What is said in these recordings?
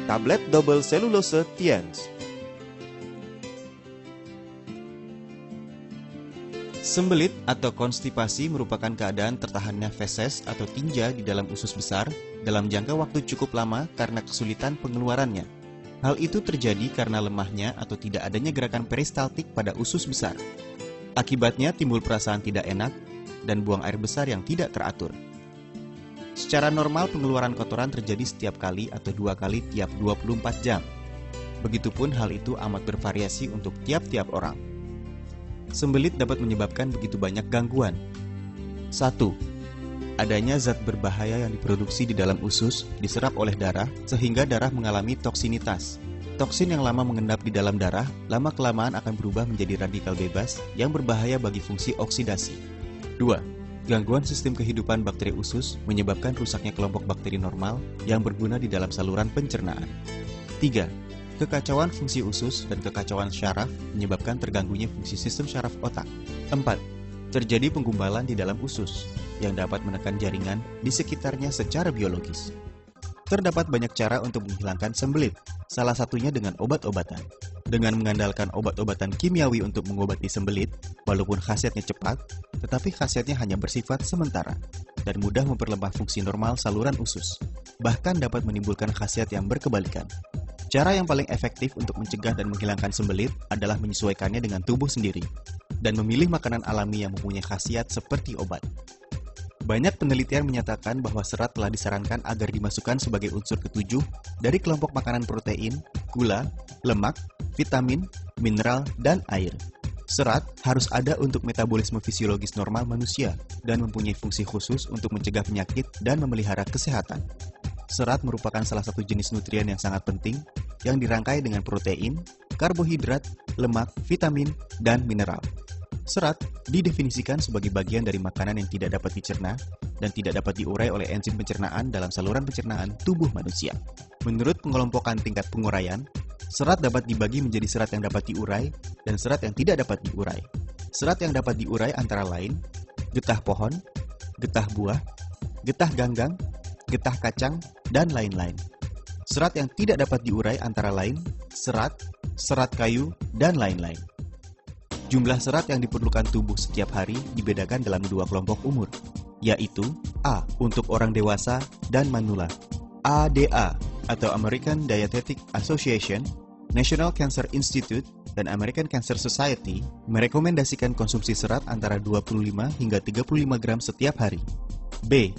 tablet double selulose Tiens. Sembelit atau konstipasi merupakan keadaan tertahannya feses atau tinja di dalam usus besar dalam jangka waktu cukup lama karena kesulitan pengeluarannya. Hal itu terjadi karena lemahnya atau tidak adanya gerakan peristaltik pada usus besar. Akibatnya timbul perasaan tidak enak dan buang air besar yang tidak teratur. Secara normal pengeluaran kotoran terjadi setiap kali atau 2 kali tiap 24 jam. Begitupun hal itu amat bervariasi untuk tiap-tiap orang. Sembelit dapat menyebabkan begitu banyak gangguan. 1. Adanya zat berbahaya yang diproduksi di dalam usus diserap oleh darah sehingga darah mengalami toksinitas. Toksin yang lama mengendap di dalam darah lama-kelamaan akan berubah menjadi radikal bebas yang berbahaya bagi fungsi oksidasi. 2. Gangguan sistem kehidupan bakteri usus menyebabkan rusaknya kelompok bakteri normal yang berguna di dalam saluran pencernaan. 3. Kekacauan fungsi usus dan kekacauan syaraf menyebabkan terganggunya fungsi sistem syaraf otak. 4. Terjadi penggumbalan di dalam usus yang dapat menekan jaringan di sekitarnya secara biologis. Terdapat banyak cara untuk menghilangkan sembelit, salah satunya dengan obat-obatan. Dengan mengandalkan obat-obatan kimiawi untuk mengobati sembelit, walaupun khasiatnya cepat, tetapi khasiatnya hanya bersifat sementara dan mudah memperlemah fungsi normal saluran usus, bahkan dapat menimbulkan khasiat yang berkebalikan. Cara yang paling efektif untuk mencegah dan menghilangkan sembelit adalah menyesuaikannya dengan tubuh sendiri dan memilih makanan alami yang mempunyai khasiat seperti obat. Banyak penelitian menyatakan bahwa serat telah disarankan agar dimasukkan sebagai unsur ketujuh dari kelompok makanan protein, gula, lemak, vitamin, mineral, dan air. Serat harus ada untuk metabolisme fisiologis normal manusia dan mempunyai fungsi khusus untuk mencegah penyakit dan memelihara kesehatan. Serat merupakan salah satu jenis nutrien yang sangat penting yang dirangkai dengan protein, karbohidrat, lemak, vitamin, dan mineral. Serat didefinisikan sebagai bagian dari makanan yang tidak dapat dicerna dan tidak dapat diurai oleh enzim pencernaan dalam saluran pencernaan tubuh manusia. Menurut pengelompokan tingkat penguraian, serat dapat dibagi menjadi serat yang dapat diurai dan serat yang tidak dapat diurai. Serat yang dapat diurai antara lain getah pohon, getah buah, getah ganggang, getah kacang, dan lain-lain. Serat yang tidak dapat diurai antara lain serat, serat kayu, dan lain-lain. Jumlah serat yang diperlukan tubuh setiap hari dibedakan dalam 2 kelompok umur, yaitu A untuk orang dewasa dan manula. ADA atau American Dietetic Association, National Cancer Institute, dan American Cancer Society merekomendasikan konsumsi serat antara 25 hingga 35 gram setiap hari. B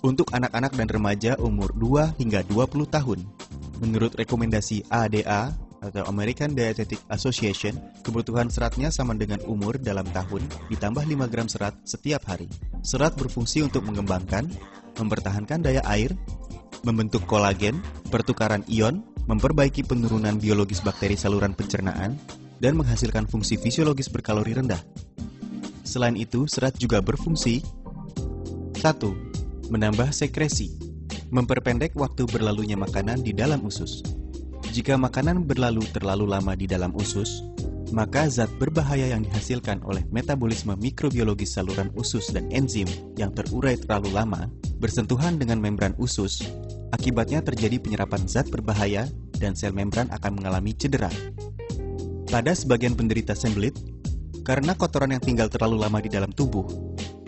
untuk anak-anak dan remaja umur 2 hingga 20 tahun. Menurut rekomendasi ADA atau American Dietetic Association, kebutuhan seratnya sama dengan umur dalam tahun ditambah 5 gram serat setiap hari. Serat berfungsi untuk mengembangkan, mempertahankan daya air, membentuk kolagen, pertukaran ion, memperbaiki penurunan biologis bakteri saluran pencernaan, dan menghasilkan fungsi fisiologis berkalori rendah. Selain itu, serat juga berfungsi 1. Menambah sekresi, memperpendek waktu berlalunya makanan di dalam usus. Jika makanan berlalu terlalu lama di dalam usus, maka zat berbahaya yang dihasilkan oleh metabolisme mikrobiologis saluran usus dan enzim yang terurai terlalu lama bersentuhan dengan membran usus. Akibatnya terjadi penyerapan zat berbahaya dan sel membran akan mengalami cedera. Pada sebagian penderita sembelit, karena kotoran yang tinggal terlalu lama di dalam tubuh,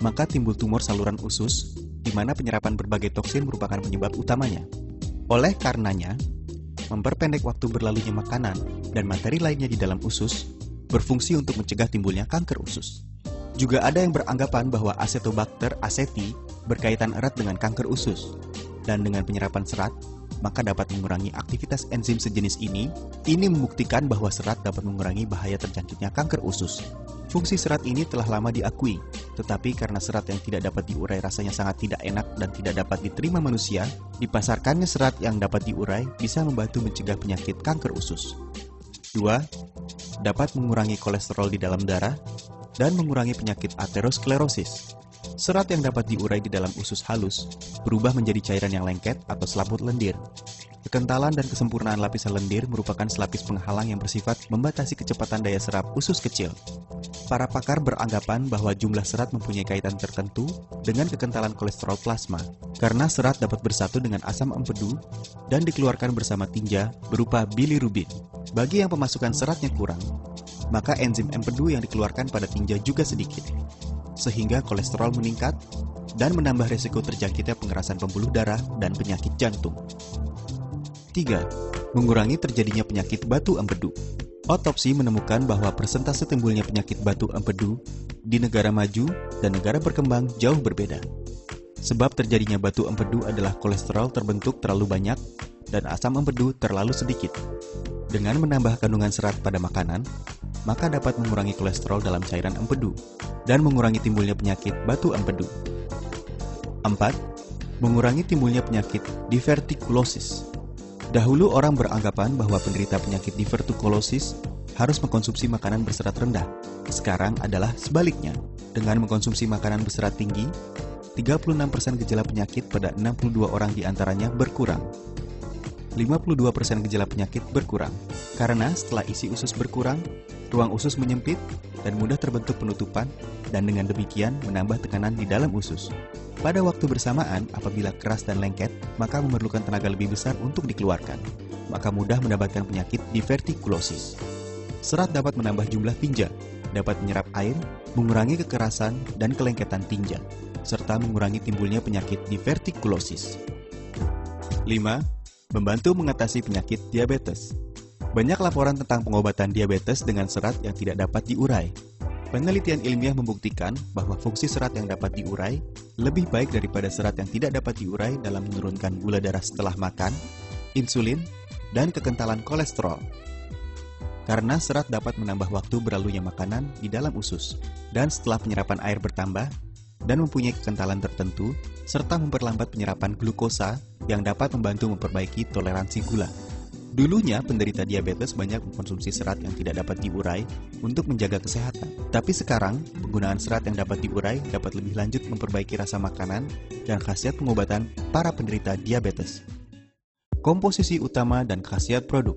maka timbul tumor saluran usus, di mana penyerapan berbagai toksin merupakan penyebab utamanya. Oleh karenanya, memperpendek waktu berlalunya makanan dan materi lainnya di dalam usus berfungsi untuk mencegah timbulnya kanker usus. Juga ada yang beranggapan bahwa Acetobacter aceti berkaitan erat dengan kanker usus, dan dengan penyerapan serat, maka dapat mengurangi aktivitas enzim sejenis ini. Ini membuktikan bahwa serat dapat mengurangi bahaya terjangkitnya kanker usus. Fungsi serat ini telah lama diakui, tetapi karena serat yang tidak dapat diurai rasanya sangat tidak enak dan tidak dapat diterima manusia, dipasarkannya serat yang dapat diurai bisa membantu mencegah penyakit kanker usus. 2. Dapat mengurangi kolesterol di dalam darah dan mengurangi penyakit aterosklerosis. Serat yang dapat diurai di dalam usus halus berubah menjadi cairan yang lengket atau selaput lendir. Kekentalan dan kesempurnaan lapisan lendir merupakan selapis penghalang yang bersifat membatasi kecepatan daya serap usus kecil. Para pakar beranggapan bahwa jumlah serat mempunyai kaitan tertentu dengan kekentalan kolesterol plasma, karena serat dapat bersatu dengan asam empedu dan dikeluarkan bersama tinja berupa bilirubin. Bagi yang pemasukan seratnya kurang, maka enzim empedu yang dikeluarkan pada tinja juga sedikit, sehingga kolesterol meningkat dan menambah risiko terjangkitnya pengerasan pembuluh darah dan penyakit jantung. 3. Mengurangi terjadinya penyakit batu empedu. Otopsi menemukan bahwa persentase timbulnya penyakit batu empedu di negara maju dan negara berkembang jauh berbeda. Sebab terjadinya batu empedu adalah kolesterol terbentuk terlalu banyak dan asam empedu terlalu sedikit. Dengan menambah kandungan serat pada makanan, maka dapat mengurangi kolesterol dalam cairan empedu dan mengurangi timbulnya penyakit batu empedu. 4. Mengurangi timbulnya penyakit divertikulosis. Dahulu orang beranggapan bahwa penderita penyakit divertikulosis harus mengkonsumsi makanan berserat rendah. Sekarang adalah sebaliknya. Dengan mengkonsumsi makanan berserat tinggi, 36% gejala penyakit pada 62 orang diantaranya berkurang. 52% gejala penyakit berkurang. Karena setelah isi usus berkurang, ruang usus menyempit dan mudah terbentuk penutupan, dan dengan demikian menambah tekanan di dalam usus. Pada waktu bersamaan, apabila keras dan lengket, maka memerlukan tenaga lebih besar untuk dikeluarkan. Maka mudah mendapatkan penyakit divertikulosis. Serat dapat menambah jumlah tinja, dapat menyerap air, mengurangi kekerasan dan kelengketan tinja, serta mengurangi timbulnya penyakit divertikulosis. 5. Membantu mengatasi penyakit diabetes. Banyak laporan tentang pengobatan diabetes dengan serat yang tidak dapat diurai. Penelitian ilmiah membuktikan bahwa fungsi serat yang dapat diurai lebih baik daripada serat yang tidak dapat diurai dalam menurunkan gula darah setelah makan, insulin, dan kekentalan kolesterol. Karena serat dapat menambah waktu berlalunya makanan di dalam usus, dan setelah penyerapan air bertambah, dan mempunyai kekentalan tertentu, serta memperlambat penyerapan glukosa yang dapat membantu memperbaiki toleransi gula. Dulunya, penderita diabetes banyak mengkonsumsi serat yang tidak dapat diurai untuk menjaga kesehatan. Tapi sekarang, penggunaan serat yang dapat diurai dapat lebih lanjut memperbaiki rasa makanan dan khasiat pengobatan para penderita diabetes. Komposisi utama dan khasiat produk.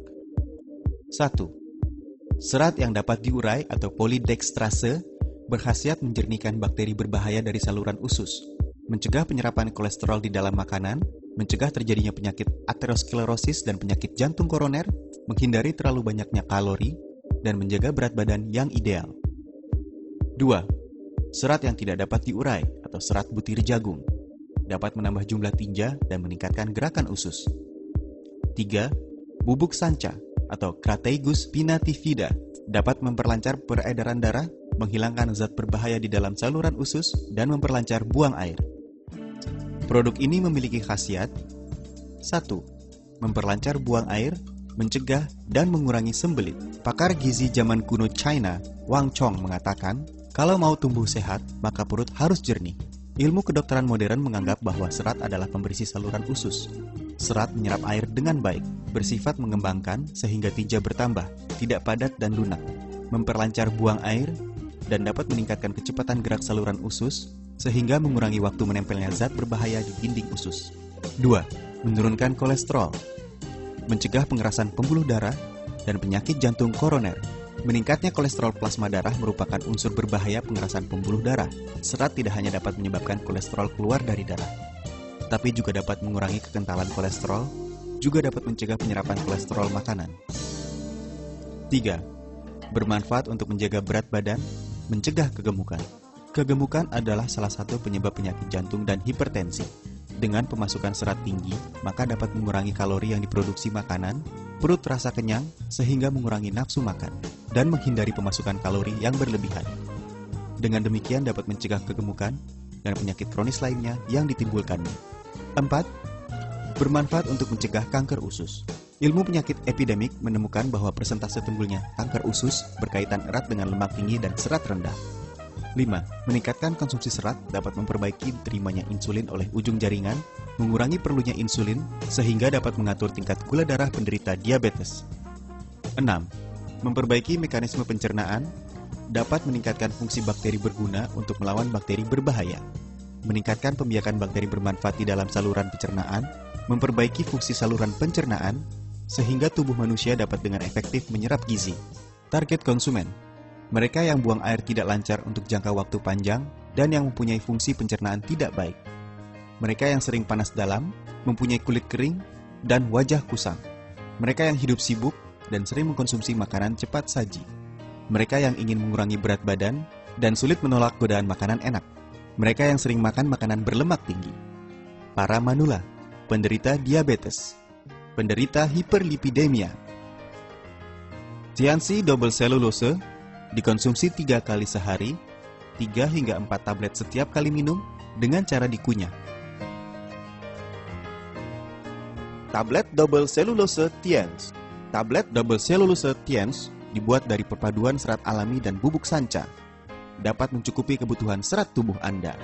1. Serat yang dapat diurai atau polydextrase berkhasiat menjernihkan bakteri berbahaya dari saluran usus, mencegah penyerapan kolesterol di dalam makanan, mencegah terjadinya penyakit aterosklerosis dan penyakit jantung koroner, menghindari terlalu banyaknya kalori, dan menjaga berat badan yang ideal. 2. Serat yang tidak dapat diurai atau serat butir jagung dapat menambah jumlah tinja dan meningkatkan gerakan usus. 3. Bubuk sanca atau Crataegus pinnatifida dapat memperlancar peredaran darah, menghilangkan zat berbahaya di dalam saluran usus, dan memperlancar buang air. Produk ini memiliki khasiat 1. Memperlancar buang air, mencegah dan mengurangi sembelit. Pakar gizi zaman kuno China, Wang Chong, mengatakan, kalau mau tumbuh sehat, maka perut harus jernih. Ilmu kedokteran modern menganggap bahwa serat adalah pembersih saluran usus. Serat menyerap air dengan baik, bersifat mengembangkan sehingga tinja bertambah, tidak padat dan lunak, memperlancar buang air, dan dapat meningkatkan kecepatan gerak saluran usus, sehingga mengurangi waktu menempelnya zat berbahaya di dinding usus. 2. Menurunkan kolesterol, mencegah pengerasan pembuluh darah dan penyakit jantung koroner. Meningkatnya kolesterol plasma darah merupakan unsur berbahaya pengerasan pembuluh darah. Serat tidak hanya dapat menyebabkan kolesterol keluar dari darah, tapi juga dapat mengurangi kekentalan kolesterol, juga dapat mencegah penyerapan kolesterol makanan. 3. Bermanfaat untuk menjaga berat badan, mencegah kegemukan. Kegemukan adalah salah satu penyebab penyakit jantung dan hipertensi. Dengan pemasukan serat tinggi, maka dapat mengurangi kalori yang diproduksi makanan, perut terasa kenyang, sehingga mengurangi nafsu makan, dan menghindari pemasukan kalori yang berlebihan. Dengan demikian dapat mencegah kegemukan dan penyakit kronis lainnya yang ditimbulkannya. 4. Bermanfaat untuk mencegah kanker usus. Ilmu penyakit epidemik menemukan bahwa persentase timbulnya kanker usus berkaitan erat dengan lemak tinggi dan serat rendah. 5. Meningkatkan konsumsi serat dapat memperbaiki diterimanya insulin oleh ujung jaringan, mengurangi perlunya insulin, sehingga dapat mengatur tingkat gula darah penderita diabetes. 6. Memperbaiki mekanisme pencernaan, dapat meningkatkan fungsi bakteri berguna untuk melawan bakteri berbahaya, meningkatkan pembiakan bakteri bermanfaat di dalam saluran pencernaan, memperbaiki fungsi saluran pencernaan, sehingga tubuh manusia dapat dengan efektif menyerap gizi. Target konsumen: Mereka yang buang air tidak lancar untuk jangka waktu panjang dan yang mempunyai fungsi pencernaan tidak baik. Mereka yang sering panas dalam, mempunyai kulit kering, dan wajah kusam. Mereka yang hidup sibuk dan sering mengkonsumsi makanan cepat saji. Mereka yang ingin mengurangi berat badan dan sulit menolak godaan makanan enak. Mereka yang sering makan makanan berlemak tinggi. Para manula, penderita diabetes, penderita hiperlipidemia. Tiansi double cellulose dikonsumsi 3 kali sehari, 3 hingga 4 tablet setiap kali minum dengan cara dikunyah. Tablet double cellulose Tiens. Tablet double cellulose Tiens dibuat dari perpaduan serat alami dan bubuk sanca. Dapat mencukupi kebutuhan serat tubuh Anda.